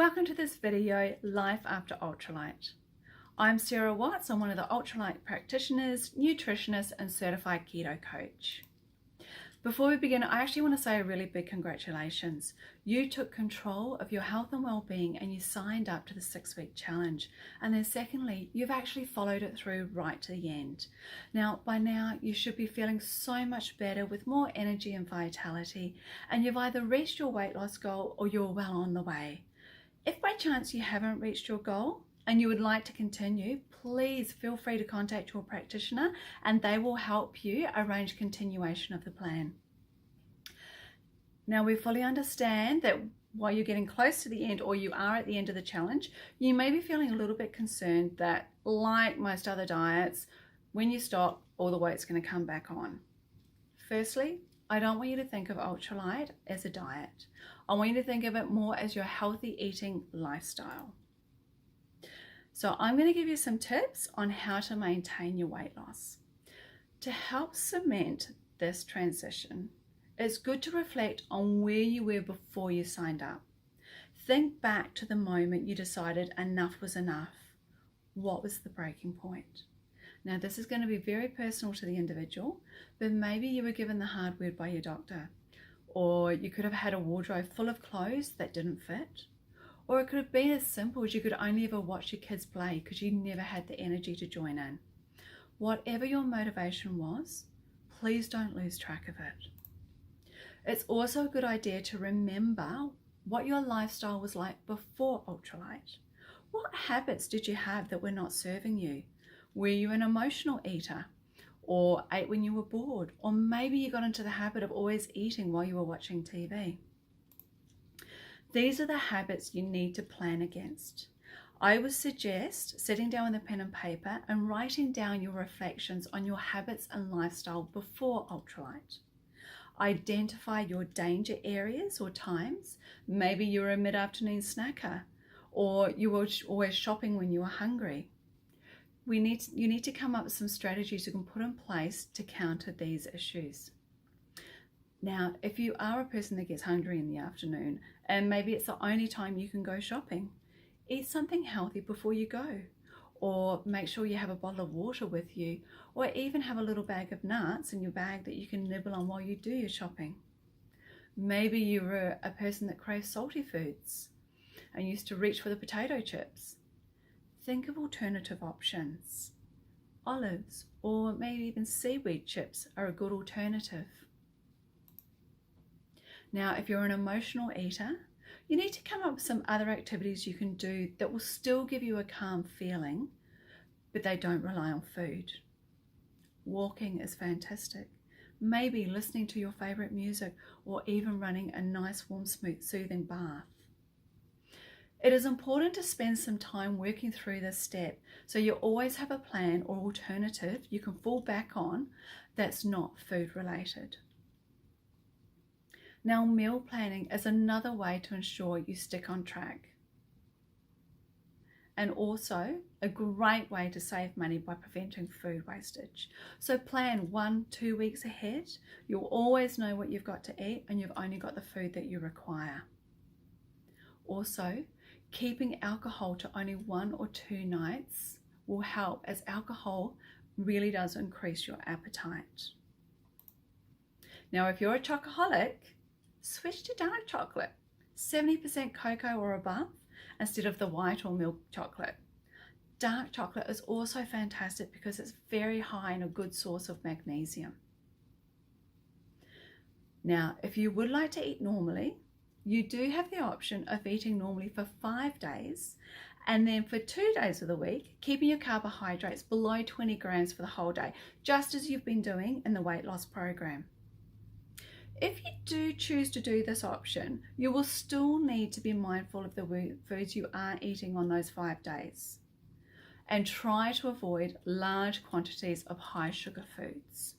Welcome to this video, Life After Ultra Lite. I'm Sarah Watts. I'm one of the Ultra Lite practitioners, nutritionist, and certified keto coach. Before we begin, I actually want to say a really big congratulations. You took control of your health and well-being and you signed up to the 6-week challenge. And then secondly, you've actually followed it through right to the end. Now, by now, you should be feeling so much better with more energy and vitality, and you've either reached your weight loss goal or you're well on the way. If by chance you haven't reached your goal and you would like to continue, please feel free to contact your practitioner and they will help you arrange continuation of the plan. Now, we fully understand that while you're getting close to the end or you are at the end of the challenge, you may be feeling a little bit concerned that, like most other diets, when you stop, all the weight's going to come back on. Firstly, I don't want you to think of Ultra Lite as a diet. I want you to think of it more as your healthy eating lifestyle. So I'm going to give you some tips on how to maintain your weight loss. To help cement this transition, it's good to reflect on where you were before you signed up. Think back to the moment you decided enough was enough. What was the breaking point? Now, this is going to be very personal to the individual, but maybe you were given the hard word by your doctor, or you could have had a wardrobe full of clothes that didn't fit, or it could have been as simple as you could only ever watch your kids play because you never had the energy to join in. Whatever your motivation was, please don't lose track of it. It's also a good idea to remember what your lifestyle was like before Ultra Lite. What habits did you have that were not serving you? Were you an emotional eater, or ate when you were bored, or maybe you got into the habit of always eating while you were watching TV? These are the habits you need to plan against. I would suggest sitting down with a pen and paper and writing down your reflections on your habits and lifestyle before Ultra Lite. Identify your danger areas or times. Maybe you were a mid-afternoon snacker, or you were always shopping when you were hungry. You need to come up with some strategies you can put in place to counter these issues. Now, if you are a person that gets hungry in the afternoon and maybe it's the only time you can go shopping, eat something healthy before you go, or make sure you have a bottle of water with you, or even have a little bag of nuts in your bag that you can nibble on while you do your shopping. Maybe you were a person that craves salty foods and used to reach for the potato chips. Think of alternative options. Olives or maybe even seaweed chips are a good alternative. Now, if you're an emotional eater, you need to come up with some other activities you can do that will still give you a calm feeling, but they don't rely on food. Walking is fantastic. Maybe listening to your favorite music or even running a nice, warm, smooth, soothing bath. It is important to spend some time working through this step so you always have a plan or alternative you can fall back on that's not food related. Now, meal planning is another way to ensure you stick on track, and also a great way to save money by preventing food wastage. So plan 1-2 weeks ahead. You'll always know what you've got to eat and you've only got the food that you require. Also, keeping alcohol to only 1 or 2 nights will help, as alcohol really does increase your appetite. Now, if you're a chocoholic, switch to dark chocolate, 70% cocoa or above, instead of the white or milk chocolate. Dark chocolate is also fantastic because it's very high in a good source of magnesium. Now, if you would like to eat normally, you do have the option of eating normally for 5 days, and then for 2 days of the week, keeping your carbohydrates below 20 grams for the whole day, just as you've been doing in the weight loss program. If you do choose to do this option, you will still need to be mindful of the foods you are eating on those 5 days, and try to avoid large quantities of high sugar foods.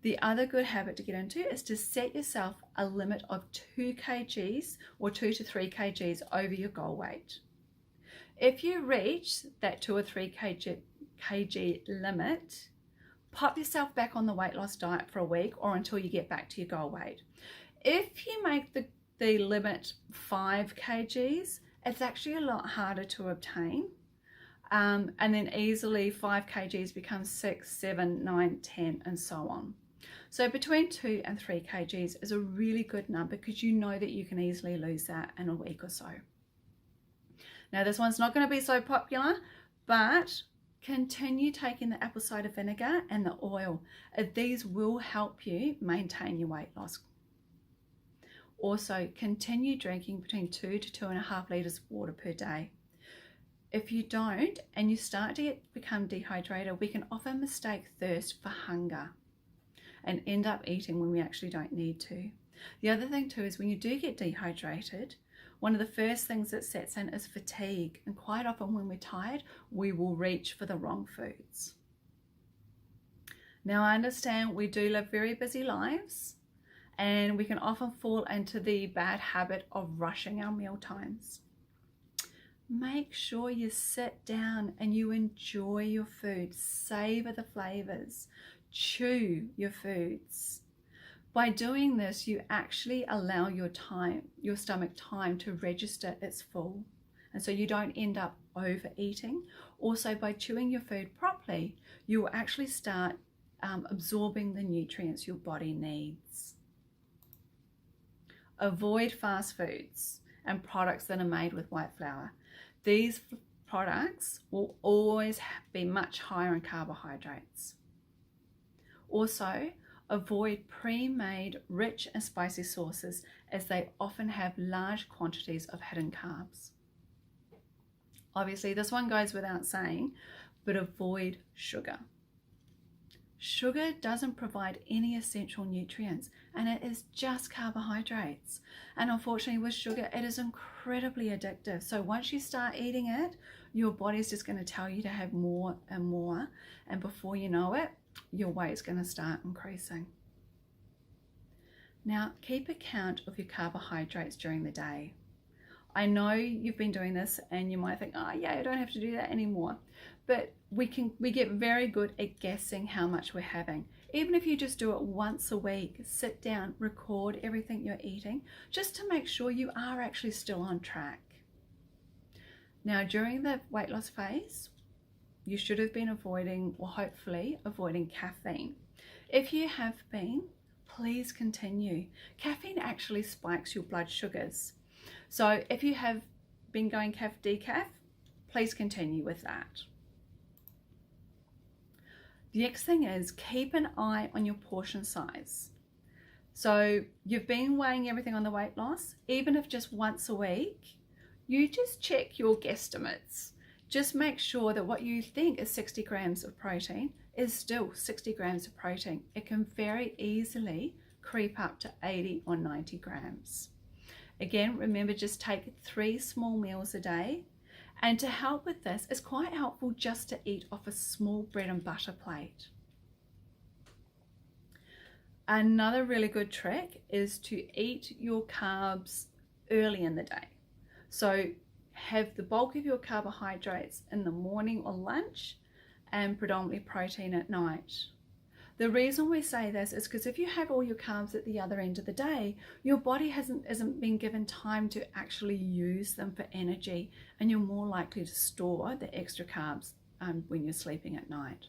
The other good habit to get into is to set yourself a limit of 2 kgs or 2 to 3 kgs over your goal weight. If you reach that 2 or 3 kg limit, pop yourself back on the weight loss diet for a week or until you get back to your goal weight. If you make the the limit 5 kgs, it's actually a lot harder to obtain. And then easily 5 kgs becomes 6, 7, 9, 10, and so on. So between 2 and 3 kgs is a really good number because you know that you can easily lose that in a week or so. Now this one's not going to be so popular, but continue taking the apple cider vinegar and the oil. These will help you maintain your weight loss. Also, continue drinking between 2 to 2.5 litres of water per day. If you don't and you start to become dehydrated, we can often mistake thirst for hunger and end up eating when we actually don't need to. The other thing too is when you do get dehydrated, one of the first things that sets in is fatigue, and quite often when we're tired, we will reach for the wrong foods. Now I understand we do live very busy lives, and we can often fall into the bad habit of rushing our meal times. Make sure you sit down and you enjoy your food, savor the flavors, chew your foods. By doing this, you actually allow your stomach time to register it's full. And so you don't end up overeating. Also, by chewing your food properly, you will actually start absorbing the nutrients your body needs. Avoid fast foods and products that are made with white flour. These products will always be much higher in carbohydrates. Also, avoid pre-made rich and spicy sauces as they often have large quantities of hidden carbs. Obviously, this one goes without saying, but avoid sugar. Sugar doesn't provide any essential nutrients, and it is just carbohydrates. And unfortunately with sugar, it is incredibly addictive. So once you start eating it, your body's just going to tell you to have more and more. And before you know it, your weight's going to start increasing. Now, keep account of your carbohydrates during the day. I know you've been doing this and you might think, oh yeah, I don't have to do that anymore. But we get very good at guessing how much we're having. Even if you just do it once a week, sit down, record everything you're eating, just to make sure you are actually still on track. Now, during the weight loss phase, you should have been avoiding, or hopefully avoiding, caffeine. If you have been, please continue. Caffeine actually spikes your blood sugars. So if you have been going decaf, please continue with that. The next thing is keep an eye on your portion size. So you've been weighing everything on the weight loss, even if just once a week, you just check your guesstimates. Just make sure that what you think is 60 grams of protein is still 60 grams of protein. It can very easily creep up to 80 or 90 grams. Again, remember, just take 3 small meals a day. And to help with this, it's quite helpful just to eat off a small bread and butter plate. Another really good trick is to eat your carbs early in the day. So have the bulk of your carbohydrates in the morning or lunch and predominantly protein at night. The reason we say this is because if you have all your carbs at the other end of the day, your body isn't been given time to actually use them for energy, and you're more likely to store the extra carbs when you're sleeping at night.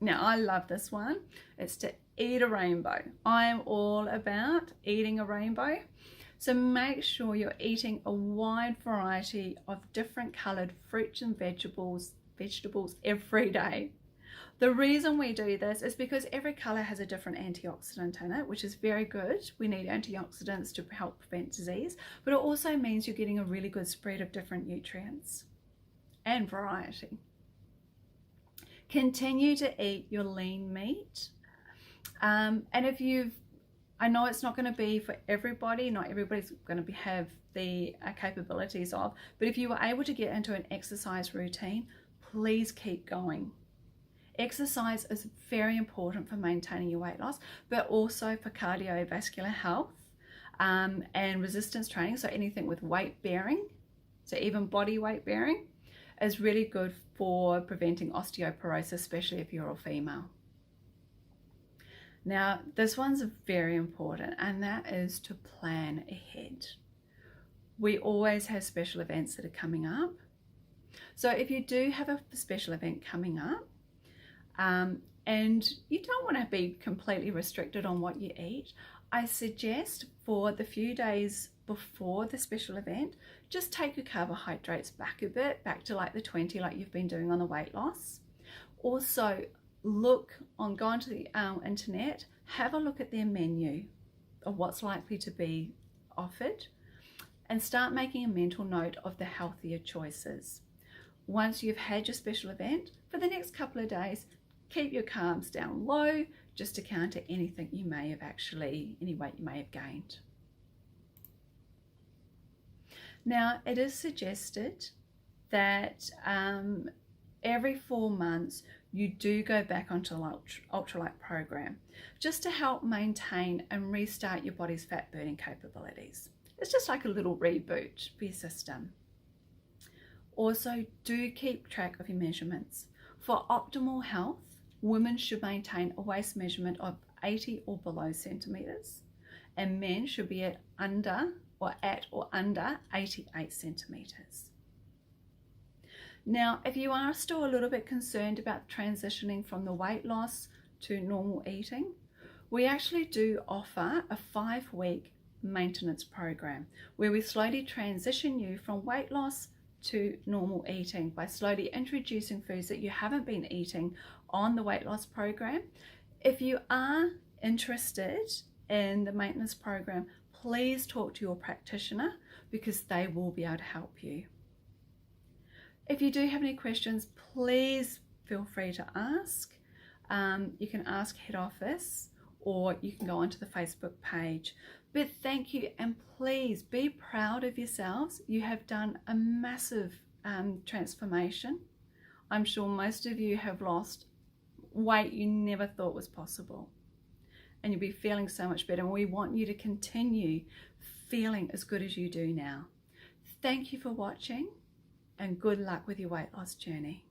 Now, I love this one. It's to eat a rainbow. I am all about eating a rainbow. So make sure you're eating a wide variety of different colored fruits and vegetables every day. The reason we do this is because every color has a different antioxidant in it, which is very good. We need antioxidants to help prevent disease, but it also means you're getting a really good spread of different nutrients and variety. Continue to eat your lean meat. And I know it's not going to be for everybody, not everybody's going to have the capabilities of, but if you were able to get into an exercise routine, please keep going. Exercise is very important for maintaining your weight loss, but also for cardiovascular health and resistance training. So anything with weight bearing, so even body weight bearing, is really good for preventing osteoporosis, especially if you're a female. Now, this one's very important, and that is to plan ahead. We always have special events that are coming up. So if you do have a special event coming up, and you don't want to be completely restricted on what you eat, I suggest for the few days before the special event, just take your carbohydrates back a bit, back to like the 20 like you've been doing on the weight loss. Also, go onto the internet, have a look at their menu of what's likely to be offered, and start making a mental note of the healthier choices. Once you've had your special event, for the next couple of days, keep your carbs down low, just to counter anything you may have any weight you may have gained. Now, it is suggested that every 4 months you do go back onto the Ultra Lite program, just to help maintain and restart your body's fat burning capabilities. It's just like a little reboot for your system. Also, do keep track of your measurements. For optimal health, women should maintain a waist measurement of 80 or below centimeters, and men should be at or under 88 centimeters. Now, if you are still a little bit concerned about transitioning from the weight loss to normal eating, we actually do offer a 5-week maintenance program where we slowly transition you from weight loss to normal eating by slowly introducing foods that you haven't been eating on the weight loss program. If you are interested in the maintenance program, please talk to your practitioner because they will be able to help you. If you do have any questions, please feel free to ask. You can ask head office, or you can go onto the Facebook page. But thank you, and please be proud of yourselves. You have done a massive transformation. I'm sure most of you have lost weight you never thought was possible, and you'll be feeling so much better, and we want you to continue feeling as good as you do now. Thank you for watching, and good luck with your weight loss journey.